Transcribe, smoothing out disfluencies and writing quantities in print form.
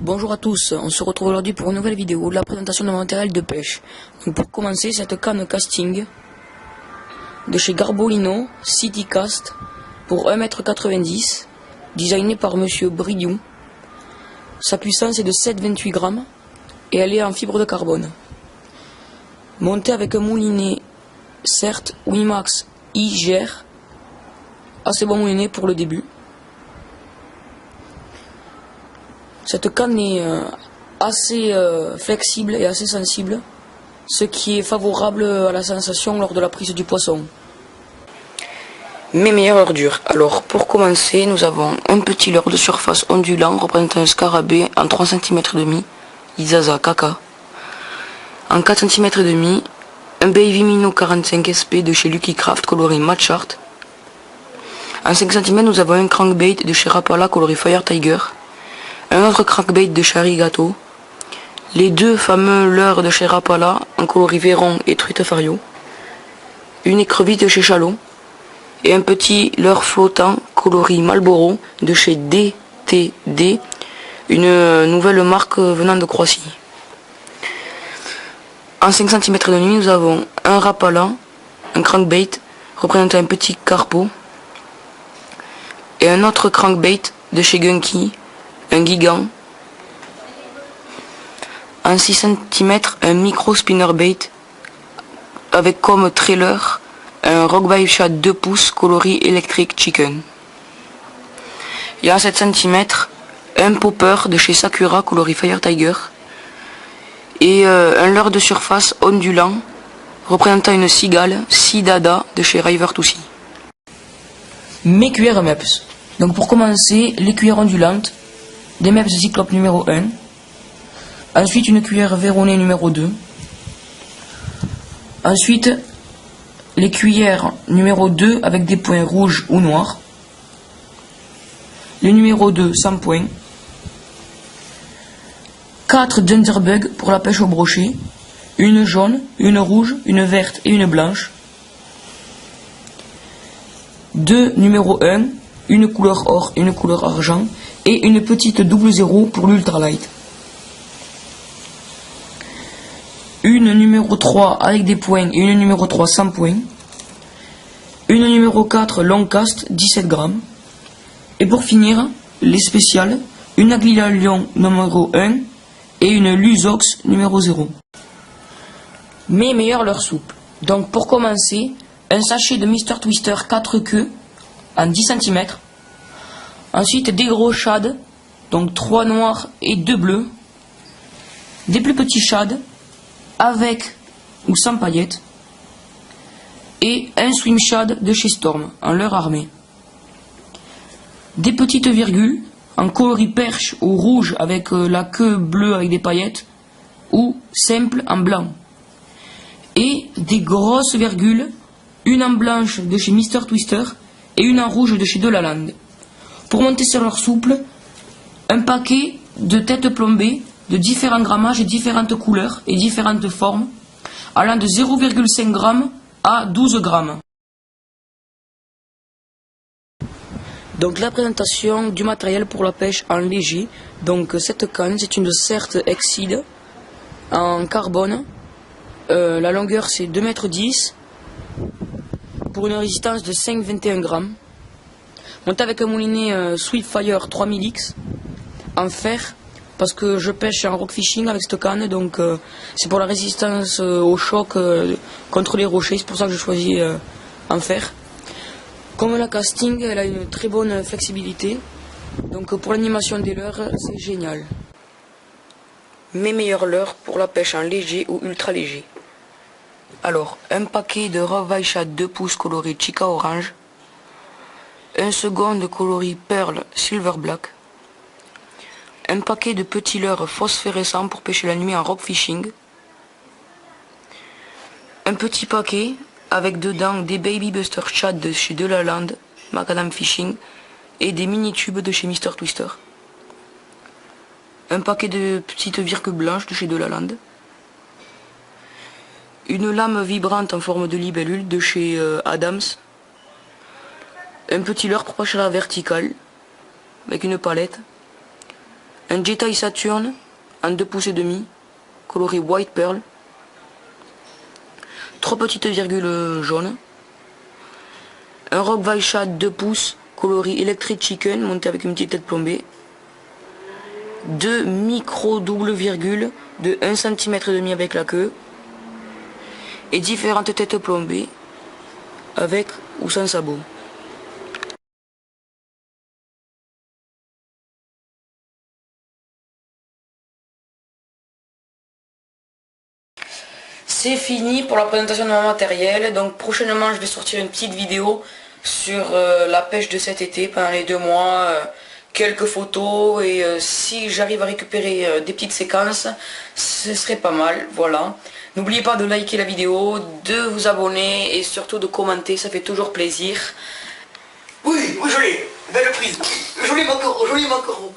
Bonjour à tous, on se retrouve aujourd'hui pour une nouvelle vidéo de la présentation de matériel de pêche. Donc pour commencer, cette canne casting de chez Garbolino City Cast pour 1,90 m, designée par monsieur Bridiou. Sa puissance est de 7,28 grammes et elle est en fibre de carbone. Montée avec un moulinet, certes Wimax IGR, assez bon moulinet pour le début. Cette canne est assez flexible et assez sensible, ce qui est favorable à la sensation lors de la prise du poisson. Mes meilleures ordures. Alors pour commencer, nous avons un petit leurre de surface ondulant représentant un scarabée en 3 cm et demi, Isaza Kaka. En 4 cm et demi, un Baby Minnow 45 SP de chez Lucky Craft coloris Matte Chart. En 5 cm, nous avons un crankbait de chez Rapala coloris Fire Tiger. Un autre crankbait de chez Arigato, les deux fameux leurres de chez Rapala en coloris Véron et truite Fario, une écrevisse de chez Chalot et un petit leurre flottant coloris Marlboro de chez DTD, une nouvelle marque venant de Croatie. En 5 cm de nuit, nous avons un Rapala, un crankbait représentant un petit carpo et un autre crankbait de chez Gunky, un gigant. En 6 cm, un micro spinnerbait avec comme trailer un Rockbait Shad 2 pouces coloris Electric Chicken. Et en 7 cm, un popper de chez Sakura coloris Fire Tiger et un leurre de surface ondulant représentant une cigale Sidada de chez River to Sea. Mes cuillères MEPS. Donc pour commencer, les cuillères ondulantes des MEPS Cyclope numéro 1, ensuite une cuillère Véronée numéro 2, ensuite les cuillères numéro 2 avec des points rouges ou noirs, les numéro 2 sans points, 4 Dunderbug pour la pêche au brochet, une jaune, une rouge, une verte et une blanche, 2 numéro 1, une couleur or et une couleur argent, et une petite double 0 pour l'ultralight. Une numéro 3 avec des points et une numéro 3 sans points. Une numéro 4 long cast 17 grammes. Et pour finir, les spéciales, une Aguila Lion numéro 1 et une Lusox numéro 0. Mes meilleurs leurres souples. Donc pour commencer, un sachet de Mr Twister 4 queues en 10 cm. Ensuite, des gros shads, donc 3 noirs et 2 bleus. Des plus petits shads, avec ou sans paillettes. Et un swim shad de chez Storm, en leurre armée. Des petites virgules, en coloris perche ou rouge avec la queue bleue avec des paillettes, ou simple en blanc. Et des grosses virgules, une en blanche de chez Mr Twister et une en rouge de chez Delaland. Pour monter sur leur souple, un paquet de têtes plombées de différents grammages et différentes couleurs et différentes formes, allant de 0,5 g à 12 g. Donc la présentation du matériel pour la pêche en léger. Donc cette canne, c'est une Cert Exceed en carbone. La longueur c'est 2,10 m pour une résistance de 5,21 g. Monté avec un moulinet Sweetfire 3000X en fer, parce que je pêche en rock fishing avec cette canne, donc c'est pour la résistance au choc contre les rochers, c'est pour ça que je choisis en fer. Comme la casting, elle a une très bonne flexibilité, donc pour l'animation des leurres, c'est génial. Mes meilleurs leurres pour la pêche en léger ou ultra léger. Alors, un paquet de Rockbait Shad 2 pouces coloré Chica Orange, un second de coloris Pearl Silver Black, un paquet de petits leurres phosphorescents pour pêcher la nuit en rock fishing, un petit paquet avec dedans des Baby Buster Shad de chez Delaland, Macadam Fishing, et des mini tubes de chez Mr Twister, un paquet de petites virgules blanches de chez Delaland, une lame vibrante en forme de libellule de chez Adams, un petit leurre pour pêcher à la verticale avec une palette, un Jedi Saturn en 2 pouces et demi, coloris White Pearl, 3 petites virgules jaunes, un Rock Valshat 2 pouces, coloris Electric Chicken, monté avec une petite tête plombée, 2 micro double virgules de 1 cm et demi avec la queue, et différentes têtes plombées, avec ou sans sabot. C'est fini pour la présentation de mon matériel, donc prochainement je vais sortir une petite vidéo sur la pêche de cet été pendant les 2 mois, quelques photos et si j'arrive à récupérer des petites séquences, ce serait pas mal, voilà. N'oubliez pas de liker la vidéo, de vous abonner et surtout de commenter, ça fait toujours plaisir. Oui, je l'ai, belle prise, joli maquereau, joli maquereau.